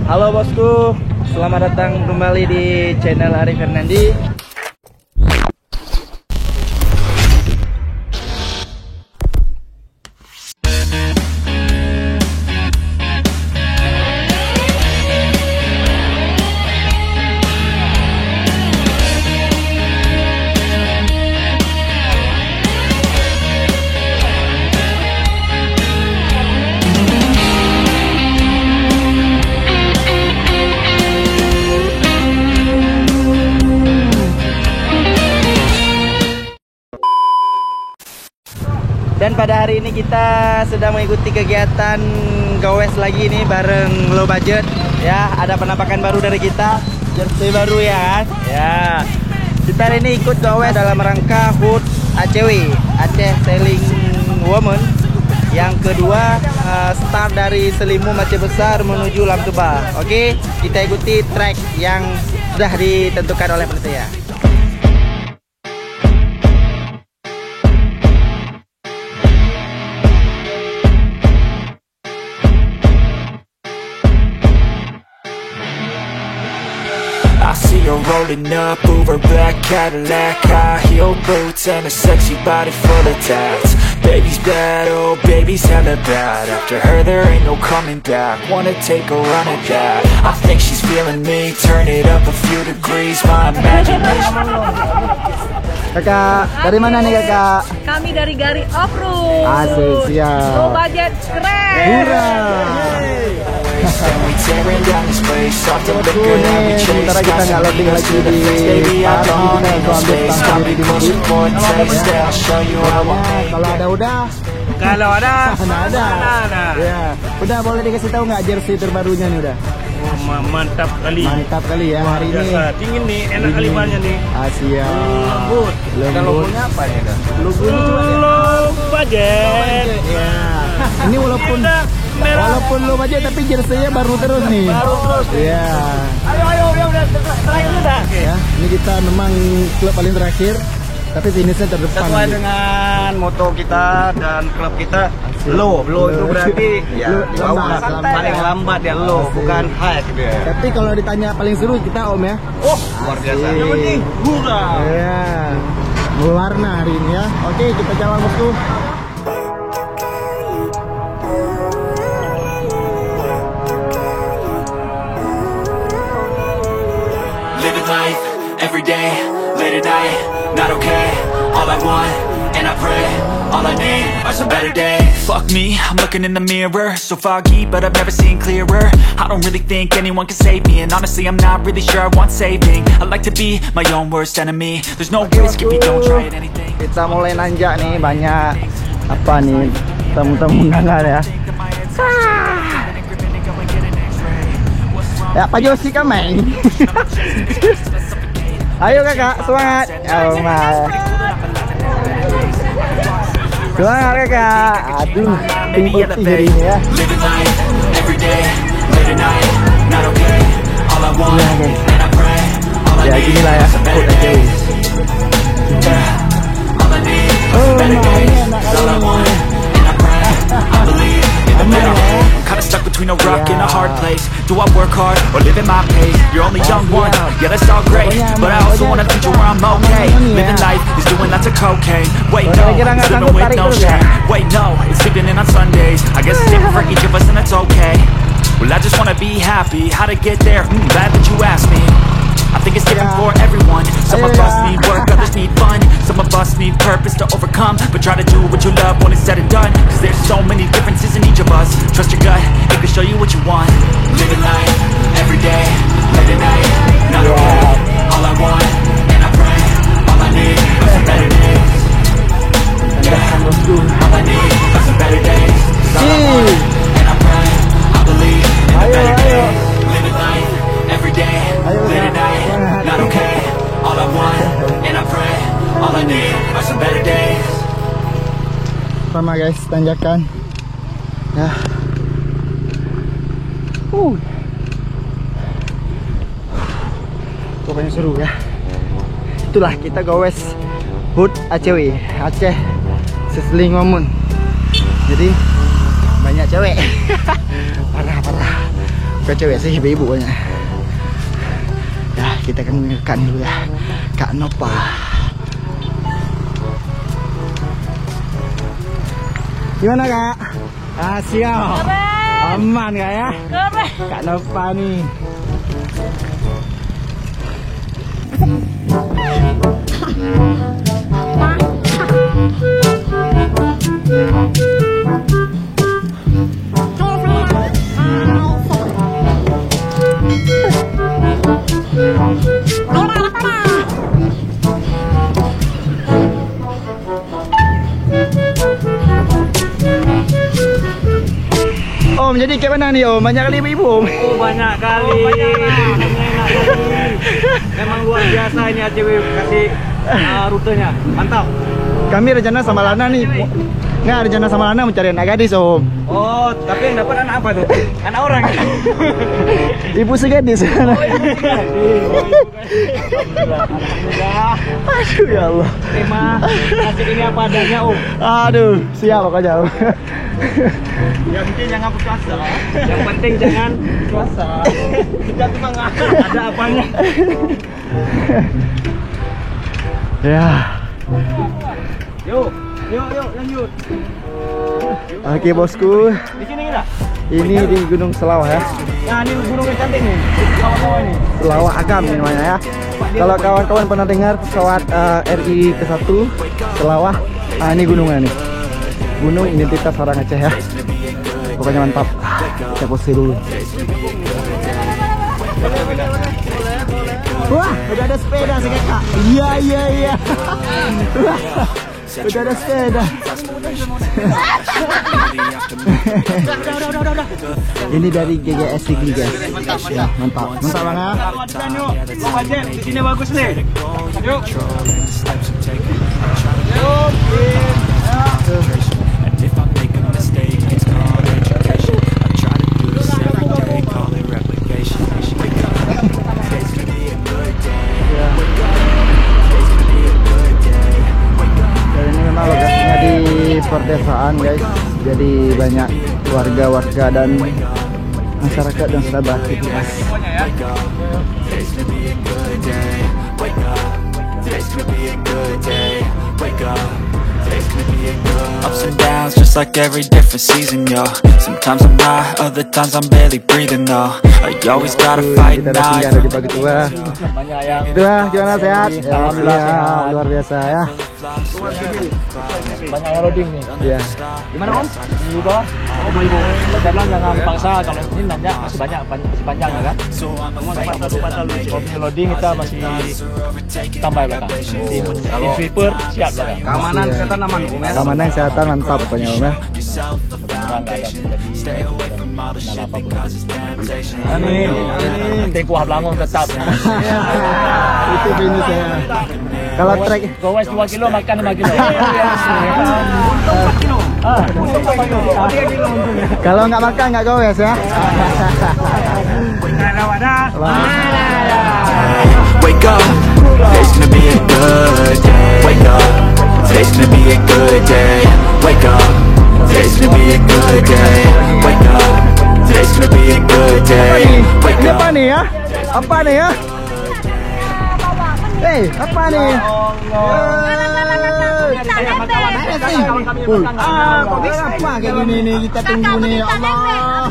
Halo bosku, selamat datang kembali di channel Arif Fernandi. Dan pada hari ini kita sedang mengikuti kegiatan gowes lagi nih bareng Low Budget. Ya, ada penampakan baru dari kita, jersey baru ya kan? Ya, kita hari ini ikut gowes dalam rangka HUT ACW, Aceh Sailing Women. Yang kedua, start dari Selimum Aceh Besar menuju Lam Toba. Oke, kita ikuti track yang sudah ditentukan oleh panitia. You're rolling up, Uber black Cadillac, high heel boots and a sexy body full of tats. Baby's bad, oh baby's hella bad. After her there ain't no coming back. Wanna take a run at that. I think she's feeling me. Turn it up a few degrees. My imagination. Kakak, dari mana nih kakak? Kami dari Gari Off-Road. Asik, siap. Low budget, keren. Hurra! Sementara kita nggak loading lagi di park, kita ambil stang sendiri di mobil. Kalau ada udah. Kalau ada, ada. Ya, udah boleh dikasih tahu nggak jersey terbarunya nih udah? mantap kali. Mantap kali ya hari ini. Dingin nih, enak kali bannya nih. Asia. Lembut. Dan logonya apa ya? Logonya Low budget. Ya. Ini walaupun lo aja tapi jersey-nya baru terus nih. Baru terus. Iya. Ayo, ya udah terakhir udah. Ya, ini kita memang klub paling terakhir, tapi finishnya terdepan. Sesuai dengan moto kita dan klub kita, low itu berarti ya di bawah, paling lambat ya low, bukan high gitu ya. Tapi kalau ditanya paling seru kita Om ya. Oh, luar biasa. Yang penting hurra. Iya. Berwarna hari ini ya. Oke, kita jalan bosku. Living life, everyday, late at night, not okay. All I want, and I pray, all I need are some better days. Fuck me, I'm looking in the mirror, so foggy, but I've never seen clearer. I don't really think anyone can save me, and honestly I'm not really sure I want saving. I like to be my own worst enemy. There's no risk if you don't try at anything. Kita mulai nanjak nih, banyak apa nih tamu-tamu undangan ya. Ya Pak Josi kan main. Ayo kakak, semangat. Oh, semangat kakak. Aduh, tim putih jadinya ya. Ya gini lah ya. Kinda stuck between a rock and a hard place. Do I work hard or live at my pace? You're only young one, yeah that's all great, but I also want a future where I'm okay. Living life is doing lots of cocaine. Wait no, it's living with no shame. Wait no, it's sleeping in on Sundays. I guess it's different for each of us and that's okay. Well I just wanna be happy. How to get there? Glad that you asked me. I think it's different for everyone. Some of us need work, others need fun. Some of us need purpose to overcome. But try to do what you love when it's said and done. Cause there's so many differences in each of us. Trust your gut, it can show you what you want. Living life, every day, late at night, not okay. All I want, and I pray, all I need are some better days. Yeah, all I need are some better days. Cause all I want, and I pray, I believe in the better days. Living life, every day, late at night, not okay. All I want, and I pray, all I need are some better days. Sama guys, tanjakan. Ya. Pokoknya seru ya. Itulah kita gowes HUT ACW, Aceh Sailing Women. Jadi banyak cewek. Parah. Ke cewek sih, ibu-ibu banyak. Ya, kita akan mengekan dulu ya. Kak Nova. Gimana Kak? Siap. Aman Kak ya? Keren. Kak Nova nih. Om, jadi kayak mana nih Om? Banyak kali ibu-ibu Om? Oh, banyak kali. Memang luar biasa ini ACW kasih rutenya. Mantap. Kami rencana sama Lana nih. Nggak, rencana sama Lana mencari anak gadis Om. Oh, tapi yang dapat anak apa tuh? Anak orang. Ibu segadis. Aduh ya Allah. Terima kasih ini apa adanya Om. Aduh, siap pokoknya Om. Yang penting jangan putus asa. Yang penting jangan putus asa. Jangan semangat. Ada apanya? Ya. Yuk, lanjut. Oke bosku, Di sini kita. ini di Gunung Selawah ya. Nah, ini gunung yang cantik nih. Sawah-sawah ini. Selawah Agam ini namanya ya. Kalau kawan-kawan pernah dengar pesawat RI ke-1 Selawah, ini gunungnya nih. Gunung identitas orang Aceh ya. Pokoknya mantap. Kita pose dulu. Wah, udah ada sepeda sih Kak. Iya. Udah ada sepeda. Ini dari GGS Tigli guys. Ya, mantap. Mantap banget. Di sini bagus nih. Yuk. And if I make a mistake, it's called education. I try to do this every day, call it replication. Wake up, today's gonna be a good day. Wake up, today's gonna be a good day. Wake up. Dan ini memang lokasinya di perdesaan guys. Jadi banyak warga-warga dan masyarakat yang sudah beraktivitas. Wake up, today's gonna be a good day. Wake up, today's gonna be a good day. Wake up. Ups and downs, just like every different season, yo. Sometimes I'm high, other times I'm barely breathing, though. I always gotta fight Kita and udah I singgah di pagi tua. Udah, gimana sehat? Ya, alhamdulillah sehat. Luar biasa ya. Banyak yang loading nih. Iya. Gimana Om? Di bawah. Oh, mau ibu. Saya bilang jangan paksa, kalau ini nanya masih banyak, masih panjang ya kan? Kalau punya loading kita masih tambah belakang. Kalau sweeper siap belakang. Keamanan kesehatan aman Om ya. Keamanan kesehatan mantap pokoknya Om ya. Amin. Tempuh Belangon tetap. Itu finish ya. Kalau trek Gowes 2 kilo makan 5 kilo. kalau nggak makan nggak gowes ya. Wake up, today's gonna be a good day. Wake up, today's gonna be a good day. Wake up, today's gonna be a good day. Wake up, today's gonna be a good day. Wake Ini up. apa nih ya? Apa nih ya? Apa nih? Apa kayak gini nih kita tunggu nih ya Allah.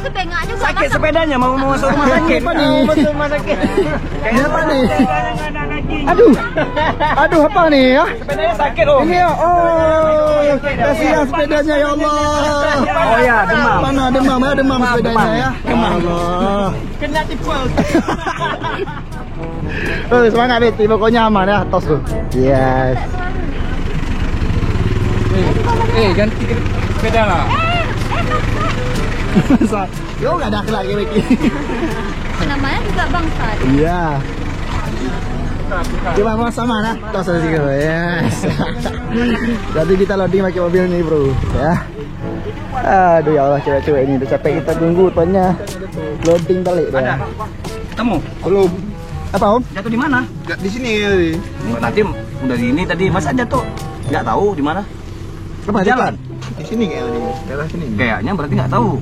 Sakit sepedanya mau masuk rumah sakit. Apa nih? Rumah sakit. Ini apa nih? Aduh apa nih ya? Sepedanya sakit Om. Ini ya, oh kasihan sepedanya ya Allah. Oh ya, demam. Mana demam ya, demam sepedanya ya. Demam. Allah. Kena tipu. Semangat Betty, pokoknya aman ya, tos tuh. Yes. Ganti sepeda lah. Yo nggak ada akhlak kayak Betty. Namanya juga bangsat. Iya. Coba mau sama nah, tos aja gitu. Yes. Jadi kita loading pakai mobil nih bro, ya. Aduh ya Allah, cewek-cewek ini udah capek kita tunggu tuannya. Loading balik dah. Ketemu? Belum. Apa Om? Jatuh di mana? Di sini. Tadi udah di ini tadi. Masa jatuh? Nggak tahu di mana. Apa Jalan? Di sini kayaknya di daerah sini. Kayaknya berarti nggak tahu.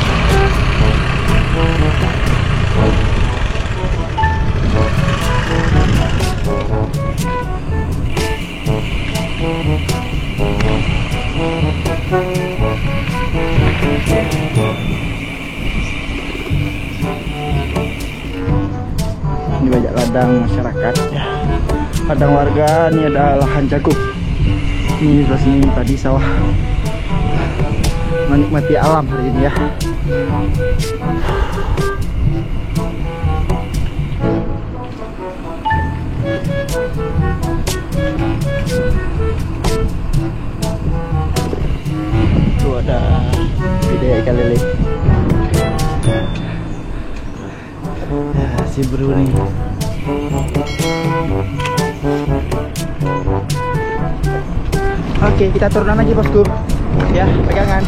ladang masyarakat ya. Ladang warga, ini ada lahan jagung. Ini sebelah sini tadi sawah. Menikmati alam hari ini ya. Tuh ada gede ikan lele. Ya, si bro nih. Oke, kita turunan lagi bosku. Ya, pegangan.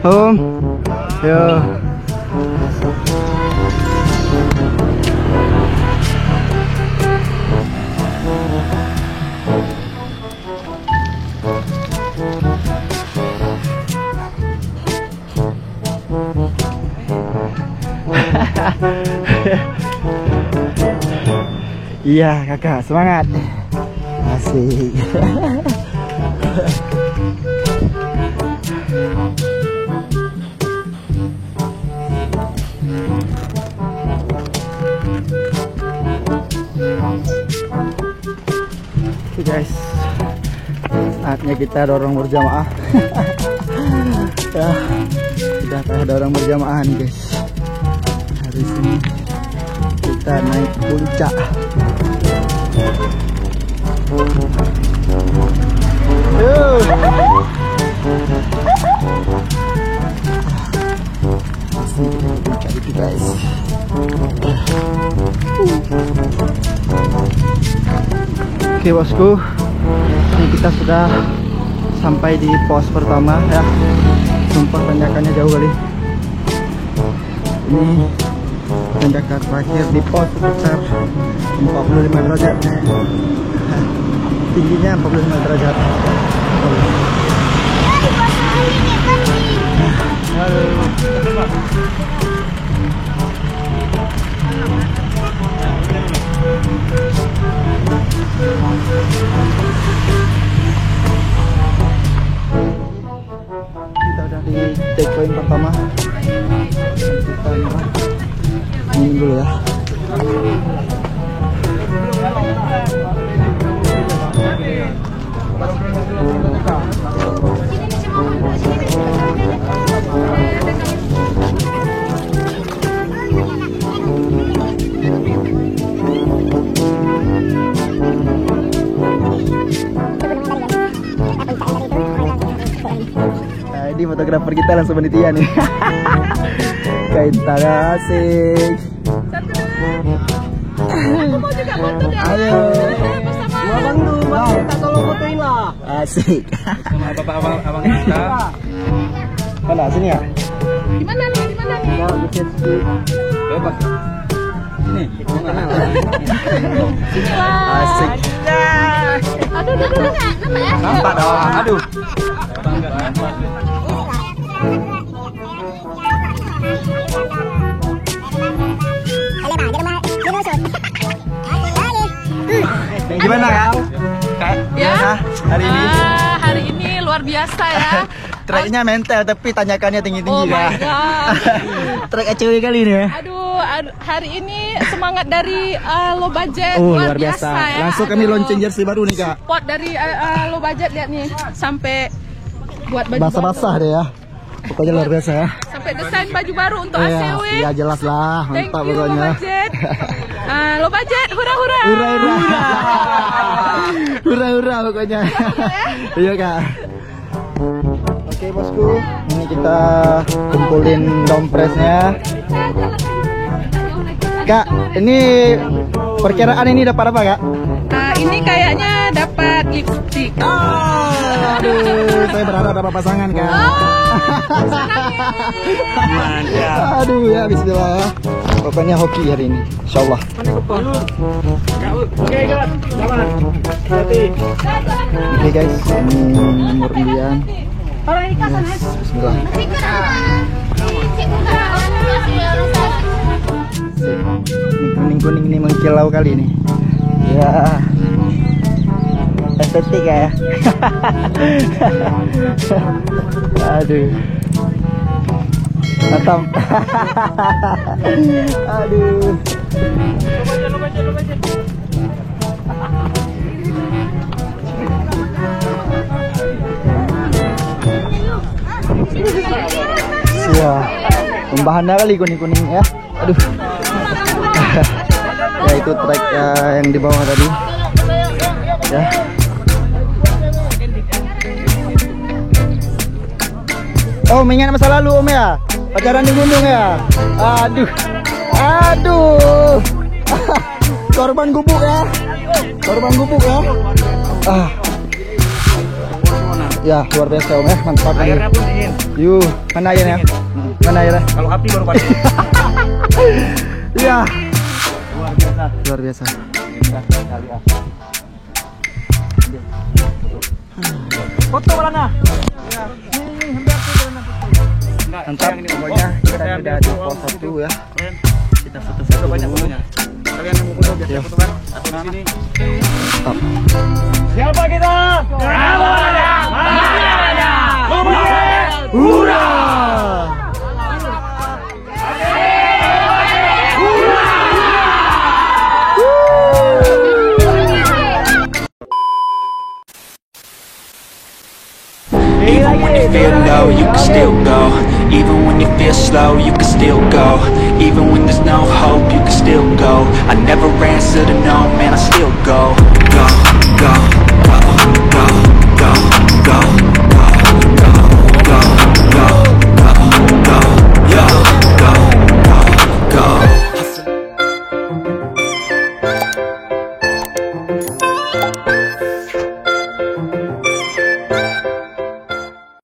Om, yo. Iya kakak, semangat. Asik. Oke guys, saatnya kita dorong berjamaah. Ya, sudah ada orang berjamaah nih guys. Hari ini kita naik puncak. Puncak itu guys. Oke bosku, ini kita sudah sampai di pos pertama ya. Sumpah tanjakannya jauh kali. Ini tanjakan terakhir di pos sekitar 45 derajat. Tingginya 45 derajat. Kita udah di checkpoint pertama. Kita ini dulu ya. Nah, ini fotografer kita langsung panitia nih. Kain tangan asik. Aku mau juga foto deh. Ayo. Bersama Bantu, kita tolong fotoin lah. Asik. Sama bapak-abang kita. Mana sini ya? di mana nih? Di mana nih? Bebas. Nih, Asik. Aduh, nampak ya? nampak dong. Aduh. Gimana ya? Kayak Ya. biasa hari ini. Hari ini luar biasa ya. Tracknya mental tapi tanjakannya tinggi-tinggi Oh my god. Track ACW kali ini ya. Aduh, hari ini semangat dari low budget Oh luar biasa. ya. Langsung kami Aduh. launching jersey baru nih kak. Support dari low budget, lihat nih, sampai buat baju Basah-basah baru. deh ya. Pokoknya luar biasa ya. Sampai desain baju baru untuk Iya, ACW. iya jelas lah. Thank Mantap you low pokoknya. budget. Low budget, hura-hura. Hura hura. Hura hura pokoknya. Iya kak. Oke bosku, ini kita kumpulin dompresnya. Kak, ini perkiraan ini dapat apa kak? Ini kayaknya dapat lipstick. Aduh, saya berharap dapat pasangan kan. Aduh ya, bismillah ya. Pokoknya hoki hari ini, insyaallah. Oke kawan, jalan. Oke guys, ini nomor undian. Bismillah. Ini kuning ini mengkilau kali ini. Ya, estetik ya. Aduh, atam. Aduh. Siap. Pembahannya kali kuning-kuning ya. Aduh. Ya itu trek yang di bawah tadi. Ya. Oh, mengingat masa lalu Om ya. Pacaran di gunung ya. Aduh. Aduh. Korban gubuk ya. Korban gubuk ya. Ah. Ya, luar biasa Om ya. Mantap. Airnya pun dingin. Yuk, mana airnya? Mana airnya? Kalau api baru pasti. Ya. Luar biasa. Luar biasa. Sekali ah. Foto mana? Mantap, pokoknya kita sudah di pos 1 ya. Kita foto-foto Banyak dulu. fotonya. Kalian yang mau foto biasa Ya. foto kan? Satu di sini. Mantap. Siapa kita? Hurra! Even when you feel low, you can still go. Even when you feel slow, you can still go. Even when there's no hope, you can still go. I never ran